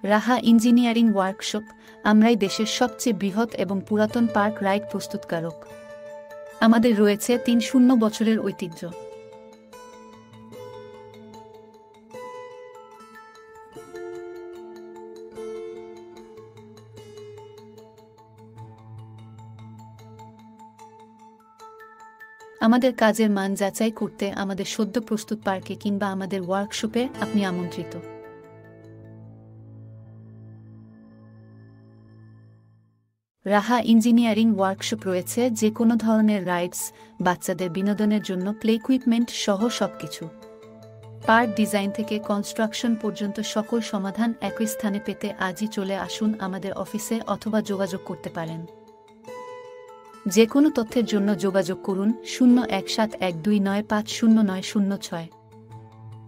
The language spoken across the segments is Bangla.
রাহা ইঞ্জিনিয়ারিং ওয়ার্কশপ আমরাই দেশের সবচেয়ে বৃহৎ এবং পুরাতন পার্ক রাইড প্রস্তুতকারক। আমাদের রয়েছে ৩০ বছরের ঐতিহ্য। আমাদের কাজের মান যাচাই করতে আমাদের সদ্য প্রস্তুত পার্কে কিংবা আমাদের ওয়ার্কশপে আপনি আমন্ত্রিত। রাহা ইঞ্জিনিয়ারিং ওয়ার্কশপ রয়েছে যে কোনো ধরনের রাইডস, বাচ্চাদের বিনোদনের জন্য প্লে ইকুইপমেন্ট সহ সবকিছু। পার্ক ডিজাইন থেকে কনস্ট্রাকশন পর্যন্ত সকল সমাধান একই স্থানে পেতে আজই চলে আসুন আমাদের অফিসে অথবা যোগাযোগ করতে পারেন। যে কোনো তথ্যের জন্য যোগাযোগ করুন 017129509006।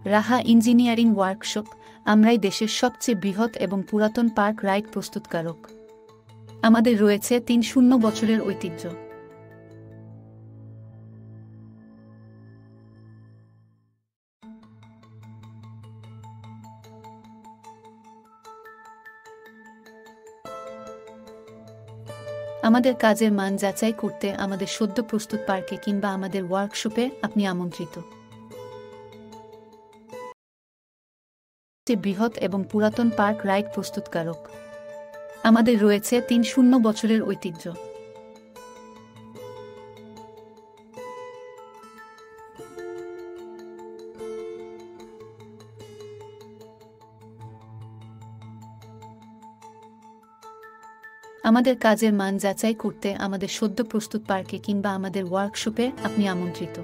রাহা ইঞ্জিনিয়ারিং ওয়ার্কশপ আমরাই দেশের সবচেয়ে বৃহৎ এবং পুরাতন পার্ক রাইড প্রস্তুতকারক। আমাদের রয়েছে ৩০ বছরের ঐতিহ্য। আমাদের কাজের মান যাচাই করতে আমাদের সদ্য প্রস্তুত পার্কে কিংবা আমাদের ওয়ার্কশপে আপনি আমন্ত্রিত। বৃহৎ এবং পুরাতন পার্ক রাইড প্রস্তুতকারক। আমাদের রয়েছে ৩০ বছরের ঐতিহ্য। আমাদের কাজের মান যাচাই করতে আমাদের সদ্য প্রস্তুত পার্কে কিংবা আমাদের ওয়ার্কশপে আপনি আমন্ত্রিত।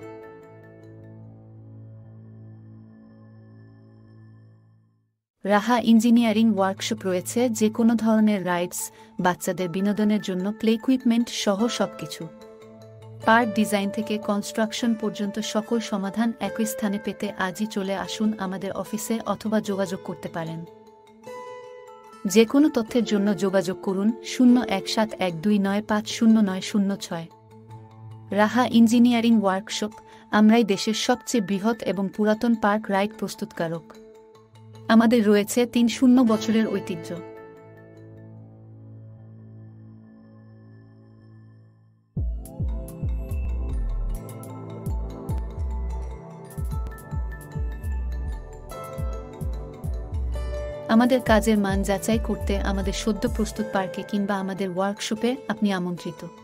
রাহা ইঞ্জিনিয়ারিং ওয়ার্কশপ রয়েছে যে কোনো ধরনের রাইডস, বাচ্চাদের বিনোদনের জন্য প্লে ইকুইপমেন্ট সহ সবকিছু। পার্ক ডিজাইন থেকে কনস্ট্রাকশন পর্যন্ত সকল সমাধান একই স্থানে পেতে আজই চলে আসুন আমাদের অফিসে অথবা যোগাযোগ করতে পারেন। যে কোনো তথ্যের জন্য যোগাযোগ করুন 017129509006। রাহা ইঞ্জিনিয়ারিং ওয়ার্কশপ আমরাই দেশের সবচেয়ে বৃহৎ এবং পুরাতন পার্ক রাইড প্রস্তুতকারক। আমাদের রয়েছে ৩০ বছরের ঐতিহ্য। আমাদের কাজের মান যাচাই করতে আমাদের সদ্য প্রস্তুত পার্কে কিংবা আমাদের ওয়ার্কশপে আপনি আমন্ত্রিত।